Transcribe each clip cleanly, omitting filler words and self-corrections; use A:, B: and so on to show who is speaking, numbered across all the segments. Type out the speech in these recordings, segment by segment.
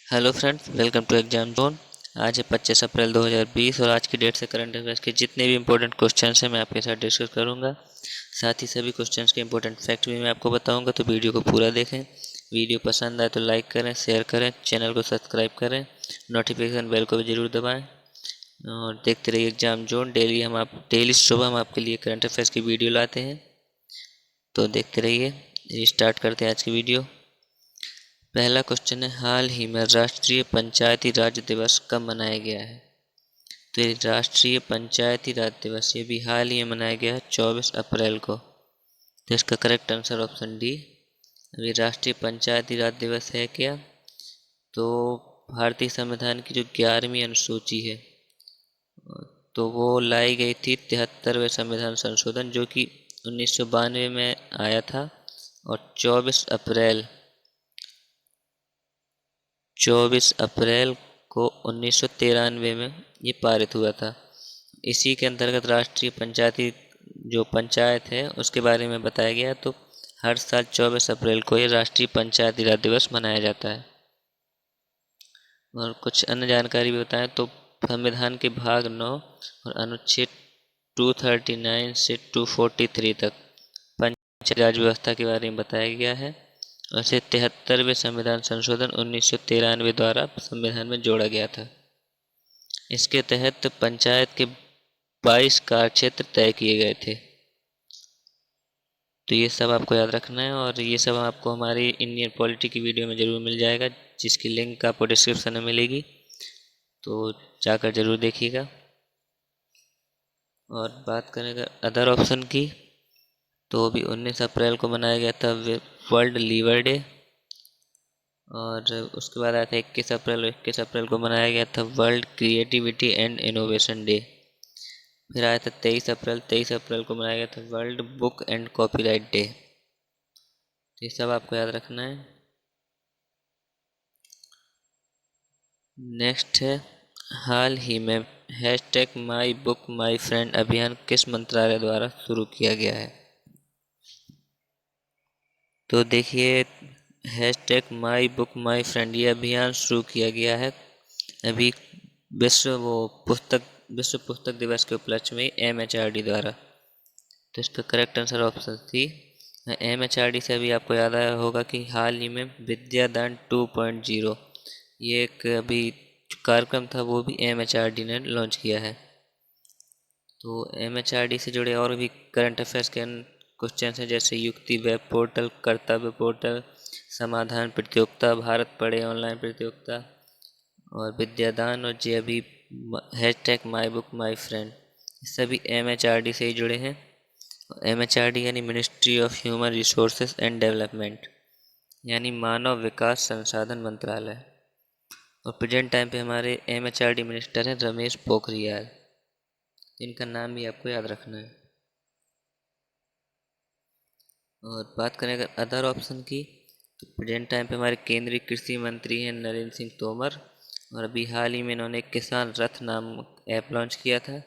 A: Hello friends, welcome to exam zone. आज है 25 अप्रैल 2020 और आज की डेट से करंट अफेयर्स के जितने भी इंपॉर्टेंट क्वेश्चंस हैं मैं आपके साथ डिस्कस करूंगा। साथ ही सभी क्वेश्चंस के इंपॉर्टेंट फैक्ट भी मैं आपको बताऊंगा, तो वीडियो को पूरा देखें। वीडियो पसंद आए तो लाइक करें, शेयर करें, चैनल को सब्सक्राइब करें, नोटिफिकेशन बेल को भी ज़रूर दबाएँ और देखते रहिए एग्जाम जोन। डेली सुबह हम आपके लिए करंट अफेयर्स की वीडियो लाते हैं, तो देखते रहिए। स्टार्ट करते हैं आज की वीडियो। पहला क्वेश्चन है, हाल ही में राष्ट्रीय पंचायती राज दिवस कब मनाया गया है? तो ये राष्ट्रीय पंचायती राज दिवस ये भी हाल ही में मनाया गया है 24 अप्रैल को। तो इसका करेक्ट आंसर ऑप्शन डी। अभी राष्ट्रीय पंचायती राज दिवस है क्या? तो भारतीय संविधान की जो 11वीं अनुसूची है, तो वो लाई गई थी 73वें संविधान संशोधन, जो कि 1992 में आया था। और 24 अप्रैल को 1993 में ये पारित हुआ था। इसी के अंतर्गत राष्ट्रीय पंचायती जो पंचायत है उसके बारे में बताया गया। तो हर साल 24 अप्रैल को ये राष्ट्रीय पंचायती राज दिवस मनाया जाता है। और कुछ अन्य जानकारी भी बताएं तो संविधान के भाग 9 और अनुच्छेद 239 से 243 तक पंचायती राज व्यवस्था के बारे में बताया गया है। वैसे 73वें संविधान संशोधन 1993 द्वारा संविधान में जोड़ा गया था। इसके तहत पंचायत के 22 कार्यक्षेत्र तय किए गए थे। तो ये सब आपको याद रखना है और ये सब आपको हमारी इंडियन पॉलिटी की वीडियो में ज़रूर मिल जाएगा, जिसकी लिंक आपको डिस्क्रिप्शन में मिलेगी, तो जाकर ज़रूर देखिएगा। और बात करें अगर अदर ऑप्शन की, तो भी 19 अप्रैल को मनाया गया था वर्ल्ड लीवर डे। और उसके बाद आया था 21 अप्रैल को मनाया गया था world creativity and innovation day. फिर आया था 23 अप्रैल को मनाया गया था world book and copyright day. तो ये सब आपको याद रखना है। नेक्स्ट है, हाल ही में hashtag my book my friend अभियान किस मंत्रालय द्वारा शुरू किया गया है? तो देखिए, hashtag my book my friend ये अभियान शुरू किया गया है अभी विश्व पुस्तक दिवस के उपलक्ष्य में MHRD द्वारा। तो इसका correct answer option C. MHRD से अभी आपको याद आया होगा कि हाल ही में विद्यादान 2.0 ये एक अभी कार्यक्रम था, वो भी MHRD ने लॉन्च किया है। तो MHRD से जुड़े और भी करंट अफेयर्स के क्वेश्चन हैं, जैसे युक्ति वेब पोर्टल, कर्तव्य पोर्टल, समाधान प्रतियोगिता, भारत पढ़े ऑनलाइन प्रतियोगिता और विद्यादान, और जे अभी hashtag my book my friend, सभी MHRD से ही जुड़े हैं। MHRD यानी ministry of human resources and development, यानी मानव विकास संसाधन मंत्रालय। और प्रेजेंट टाइम पे हमारे MHRD मिनिस्टर हैं रमेश पोखरियाल। इनका नाम भी आपको याद रखना है। और बात करें अगर अदर ऑप्शन की, तो प्रेजेंट टाइम पे हमारे केंद्रीय कृषि मंत्री हैं नरेंद्र सिंह तोमर। और अभी हाल ही में इन्होंने किसान रथ नाम ऐप लॉन्च किया था।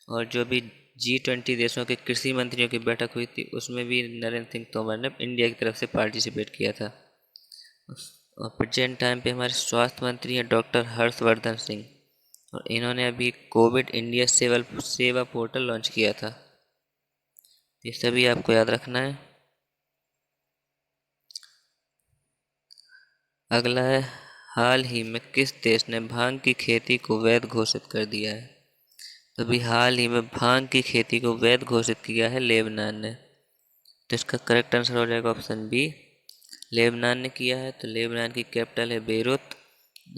A: और जो भी G20 देशों के कृषि मंत्रियों की बैठक हुई थी, उसमें भी नरेंद्र सिंह तोमर ने इंडिया की तरफ से पार्टिसिपेट किया था। और प्रेजेंट टाइम पे हमारे स्वास्थ्य मंत्री हैं डॉक्टर हर्षवर्धन सिंह, और इन्होंने अभी कोविड इंडिया सेवा पोर्टल लॉन्च किया था। ये सभी आपको याद रखना है। अगला है, हाल ही में किस देश ने भांग की खेती को वैध घोषित कर दिया है? तो अभी हाल ही में भांग की खेती को वैध घोषित किया है लेबनान ने। तो इसका करेक्ट आंसर हो जाएगा ऑप्शन बी। लेबनान ने किया है। तो लेबनान की कैपिटल है बेरूत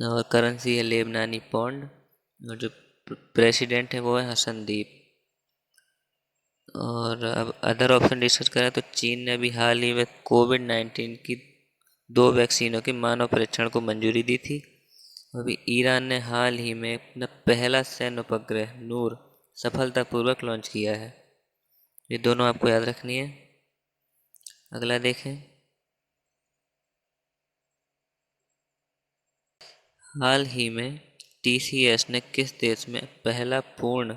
A: और करेंसी है लेबनानी पौंड, और जो प्रेसिडेंट है वो है हसनदीप। और अब अदर ऑप्शन डिस्कस करें तो चीन ने अभी हाल ही में कोविड-19 की 2 वैक्सीनों के मानव परीक्षण को मंजूरी दी थी। अभी ईरान ने हाल ही में अपना पहला सैन्य उपग्रह नूर सफलतापूर्वक लॉन्च किया है। ये दोनों आपको याद रखनी है। अगला देखें, हाल ही में TCS ने किस देश में पहला पूर्ण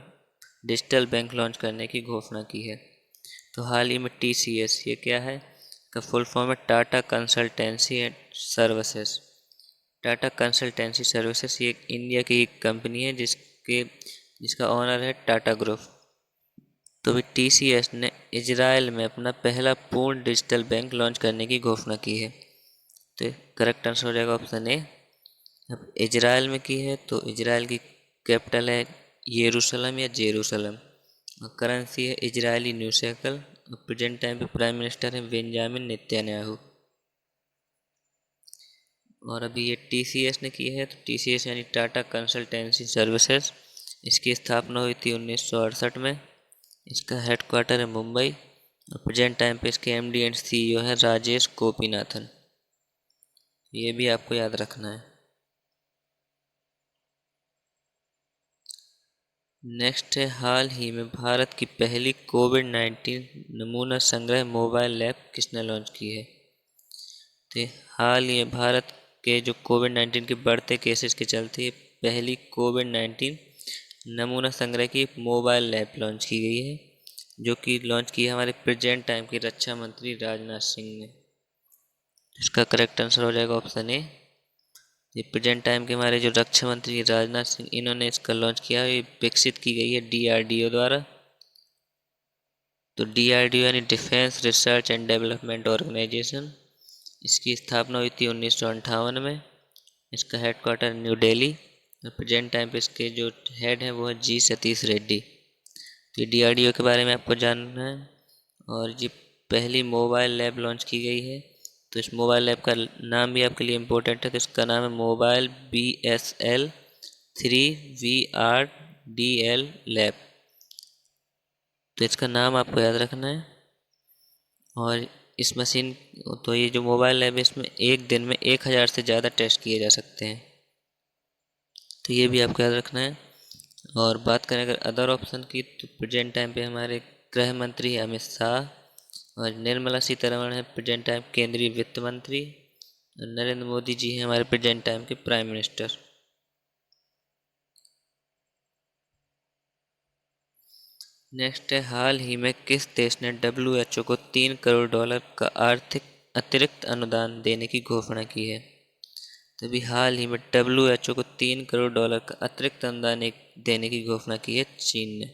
A: डिजिटल बैंक लॉन्च करने की घोषणा की है? तो हाल ही में TCS ये क्या है? का फुल फॉर्म है Tata consultancy and services. Tata consultancy services ये एक इंडिया की एक कंपनी है जिसका ऑनर है टाटा ग्रुप। तो भी टीसीएस ने इजराइल में अपना पहला पूर्ण डिजिटल बैंक लॉन्च करने की घोषणा की है। तो करेक्ट आंसर हो जाएगा ऑप्शन ए। अब इजराइल में की है तो इजराइल की कैपिटल है यरूशलेम या जेरूशलेम, और करेंसी है इजरायली न्यू शेकल, और प्रेजेंट टाइम पे प्राइम मिनिस्टर है बेंजामिन नेतन्याहू। और अभी ये टीसीएस ने की है तो टीसीएस यानी टाटा कंसल्टेंसी सर्विसेज, इसकी स्थापना हुई थी 1968 में। इसका हेडक्वार्टर है मुंबई, और प्रेजेंट टाइम पे इसके एमडी एंड सीईओ है राजेश गोपीनाथन। ये भी आपको याद रखना है। नेक्स्ट है, हाल ही में भारत की पहली कोविड-19 नमूना संग्रह मोबाइल लैब किसने लॉन्च की है? तो हाल ही में भारत के जो कोविड-19 के बढ़ते केसेस के चलते पहली कोविड-19 नमूना संग्रह की मोबाइल लैब लॉन्च की गई है, जो कि लॉन्च की है हमारे प्रेजेंट टाइम के रक्षा मंत्री राजनाथ सिंह ने। इसका करेक्ट आंसर हो जाएगा ऑप्शन ए। ये प्रेजेंट टाइम के हमारे जो रक्षा मंत्री राजनाथ सिंह, इन्होंने इसका लॉन्च किया है। ये विकसित की गई है डीआरडीओ द्वारा। तो डीआरडीओ यानी defence research and development organisation, इसकी स्थापना हुई थी 1958 में। इसका हेडक्वार्टर न्यू दिल्ली, और प्रेजेंट टाइम पे इसके जो हेड है वो है जी सतीश रेड्डी। तो डीआरडीओ के बारे में आपको जानना है। और ये पहली मोबाइल लैब लॉन्च की गई है। तो इस मोबाइल लैब का नाम भी आपके लिए इम्पोर्टेंट है, तो इसका नाम है मोबाइल BSL-3 VR-DL लैब। तो इसका नाम आपको याद रखना है। और इस मशीन तो ये जो मोबाइल लैब है इसमें एक दिन में 1000 से ज़्यादा टेस्ट किए जा सकते हैं। तो ये भी आपको याद रखना है। और बात करें अगर अदर ऑप्शन की, तो प्रेजेंट टाइम पे हमारे गृह मंत्री है अमित शाह, और निर्मला सीतारमण है प्रेजेंट टाइम केंद्रीय वित्त मंत्री, और नरेंद्र मोदी जी हैं हमारे प्रेजेंट टाइम के प्राइम मिनिस्टर। नेक्स्ट है, हाल ही में किस देश ने डब्ल्यूएचओ को $3 करोड़ का आर्थिक अतिरिक्त अनुदान देने की घोषणा की है? तभी हाल ही में डब्ल्यूएचओ को $3 करोड़ का अतिरिक्त अनुदान देने की घोषणा की है चीन ने।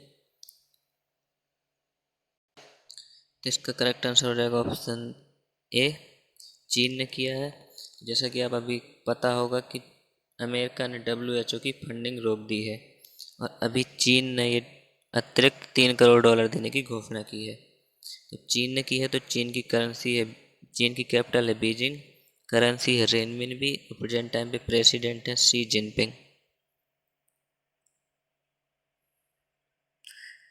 A: तो इसका करेक्ट आंसर हो जाएगा ऑप्शन ए, चीन ने किया है। जैसा कि आप अभी पता होगा कि अमेरिका ने डब्ल्यूएचओ की फंडिंग रोक दी है, और अभी चीन ने ये अतिरिक्त $3 करोड़ देने की घोषणा की है। तो चीन ने की है तो चीन की करेंसी है, चीन की कैपिटल है बीजिंग, करेंसी है रेनमिनबी, और प्रेजेंट टाइम पे प्रेसिडेंट है शी जिनपिंग।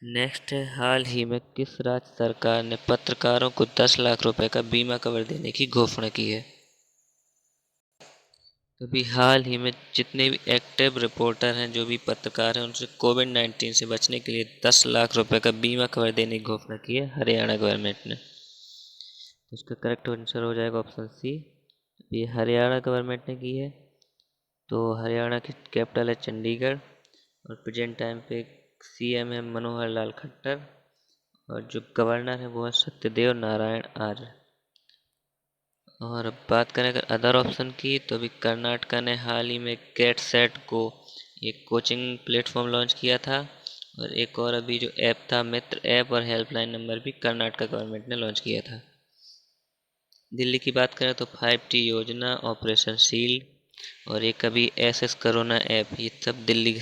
A: नेक्स्ट है, हाल ही में किस राज्य सरकार ने पत्रकारों को 10 लाख रुपए का बीमा कवर देने की घोषणा की है? तो अभी हाल ही में जितने भी एक्टिव रिपोर्टर हैं, जो भी पत्रकार हैं, उनसे कोविड-19 से बचने के लिए 10 लाख रुपए का बीमा कवर देने की घोषणा की है हरियाणा गवर्नमेंट ने। इसका करेक्ट आंसर हो जाएगा ऑप्शन सी। ये हरियाणा गवर्नमेंट ने की है। तो हरियाणा की कैपिटल है चंडीगढ़, और प्रेजेंट टाइम पे सीएम है मनोहर लाल खट्टर, और जो गवर्नर है वो है सत्यदेव नारायण आर्य। और अब बात करें अगर अदर ऑप्शन की, तो अभी कर्नाटका ने हाल ही में गेट सेट को एक कोचिंग प्लेटफॉर्म लॉन्च किया था, और एक और अभी जो ऐप था मित्र ऐप और हेल्पलाइन नंबर भी कर्नाटका गवर्नमेंट ने लॉन्च किया था। दिल्ली की बात करें तो 5T योजना, ऑपरेशन शील्ड, और एक अभी एसएस कोरोना ऐप, ये सब दिल्ली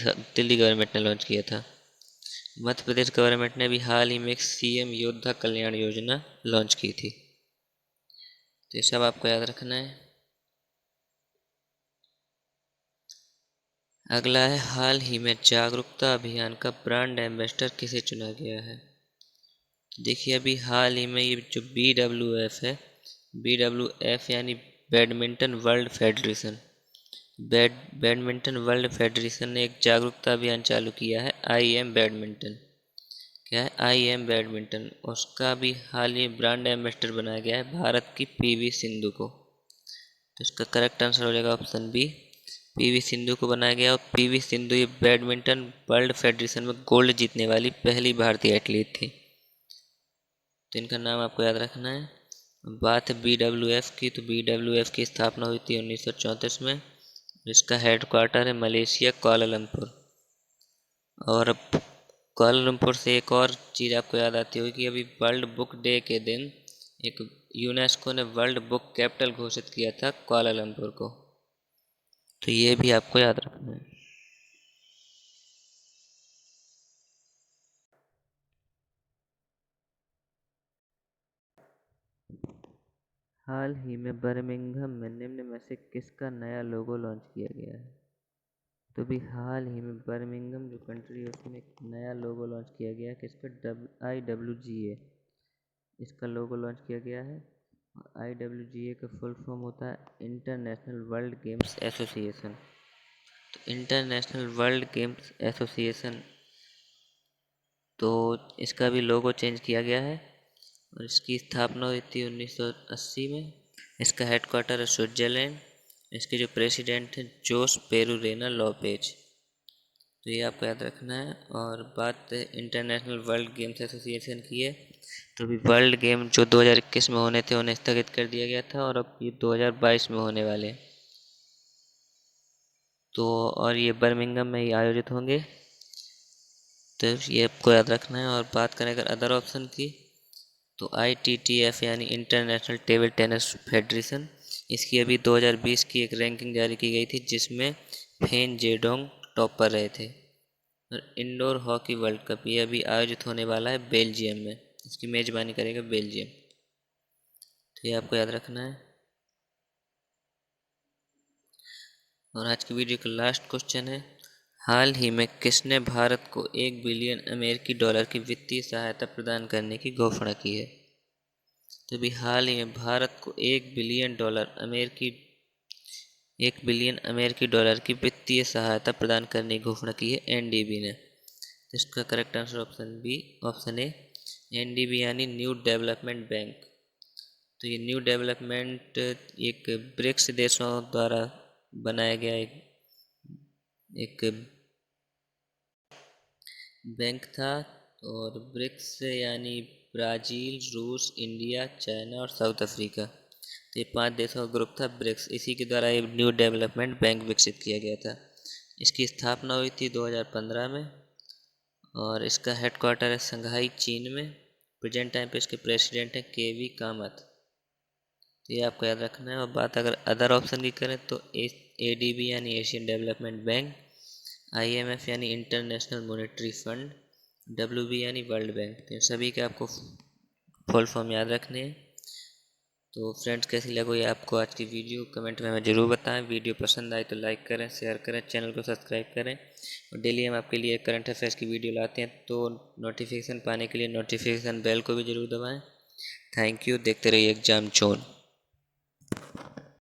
A: गवर्नमेंट ने लॉन्च किया था। मध्य प्रदेश गवर्नमेंट ने भी हाल ही में एक सीएम योद्धा कल्याण योजना लॉन्च की थी। तो ये सब आपको याद रखना है। अगला है, हाल ही में जागरूकता अभियान का ब्रांड एम्बेसडर किसे चुना गया है? देखिए अभी हाल ही में ये जो BWF है, BWF यानी badminton world federation, badminton world federation ने एक जागरूकता अभियान चालू किया है, आई एम बैडमिंटन। क्या है? I am badminton. उसका भी हाल ही ब्रांड एम्बेसडर बनाया गया है भारत की पीवी सिंधु को। तो इसका करेक्ट आंसर हो जाएगा ऑप्शन बी, पीवी सिंधु को बनाया गया। और पीवी सिंधु ये बैडमिंटन वर्ल्ड फेडरेशन में गोल्ड जीतने वाली पहली भारतीय एथलीट थी। तो इनका नाम आपको याद रखना है। बात है BWF की, तो BWF की स्थापना हुई थी 1934 में, इसका हेड क्वार्टर है मलेशिया कोलालमपुर। और अब कोलालमपुर से एक और चीज़ आपको याद आती होगी कि अभी वर्ल्ड बुक डे के दिन एक यूनेस्को ने वर्ल्ड बुक कैपिटल घोषित किया था कोलालमपुर को, तो ये भी आपको याद रखना है। हाल ही में बर्मिंघम में निम्न में से किसका नया लोगो लॉन्च किया गया है? तो भी हाल ही में बर्मिंघम जो कंट्री है उसमें एक नया लोगो लॉन्च किया गया है, किसका? IWGA इसका लोगो लॉन्च किया गया है। IWGA का फुल फॉर्म होता है इंटरनेशनल वर्ल्ड गेम्स एसोसिएशन। तो इंटरनेशनल वर्ल्ड गेम्स एसोसिएशन, तो इसका भी लोगो चेंज किया गया है और इसकी स्थापना हुई थी 1980 में। इसका हेडक्वार्टर है स्विट्जरलैंड। इसके जो प्रेसिडेंट हैं जोस पेरुरेना लोपेज, तो ये आपको याद रखना है। और बात इंटरनेशनल वर्ल्ड गेम्स एसोसिएशन की है, तो अभी वर्ल्ड गेम जो 2021 में होने थे उन्हें स्थगित कर दिया गया था और अब ये 2022 में होने वाले हैं। तो और ये बर्मिंघम में ही आयोजित होंगे, तो ये आपको याद रखना है। और बात करें अगर अदर ऑप्शन की, तो ITTF यानी इंटरनेशनल टेबल टेनिस फेडरेशन, इसकी अभी 2020 की एक रैंकिंग जारी की गई थी जिसमें फेन जेडोंग टॉप पर रहे थे। और इंडोर हॉकी वर्ल्ड कप ये अभी आयोजित होने वाला है बेल्जियम में, इसकी मेज़बानी करेगा बेल्जियम, तो ये आपको याद रखना है। और आज की वीडियो का लास्ट क्वेश्चन है, हाल ही में किसने भारत को 1 बिलियन अमेरिकी डॉलर की वित्तीय सहायता प्रदान करने की घोषणा की है? तो अभी हाल ही में भारत को 1 बिलियन अमेरिकी डॉलर की वित्तीय सहायता प्रदान करने की घोषणा की है NDB ने। इसका correct answer option B, option A. NDB यानी न्यू डेवलपमेंट बैंक। तो ये न्यू डेवलपमेंट एक ब्रिक्स देशों द्वारा बनाया गया एक बैंक था। और ब्रिक्स यानी ब्राज़ील, रूस, इंडिया, चाइना और साउथ अफ्रीका, तो ये 5 देशों का ग्रुप था ब्रिक्स। इसी के द्वारा ये न्यू डेवलपमेंट बैंक विकसित किया गया था। इसकी स्थापना हुई थी 2015 में और इसका हेडक्वार्टर है संघाई चीन में। प्रेजेंट टाइम पे इसके प्रेसिडेंट हैं KV कामत, तो ये आपको याद रखना है। और बात अगर अदर ऑप्शन की करें तो ADB यानी एशियन डेवलपमेंट बैंक, IMF यानी इंटरनेशनल मॉनेटरी फंड, WB यानी वर्ल्ड बैंक, तो सभी के आपको फुल फॉर्म याद रखने हैं। तो फ्रेंड्स कैसी लगी आपको आज की वीडियो, कमेंट में हमें ज़रूर बताएं। वीडियो पसंद आए तो लाइक करें, शेयर करें, चैनल को सब्सक्राइब करें। और डेली हम आपके लिए करंट अफेयर्स की वीडियो लाते हैं, तो नोटिफिकेशन पाने के लिए नोटिफिकेशन बेल को भी ज़रूर दबाएं। Thank you. देखते रहिए एग्जाम जोन।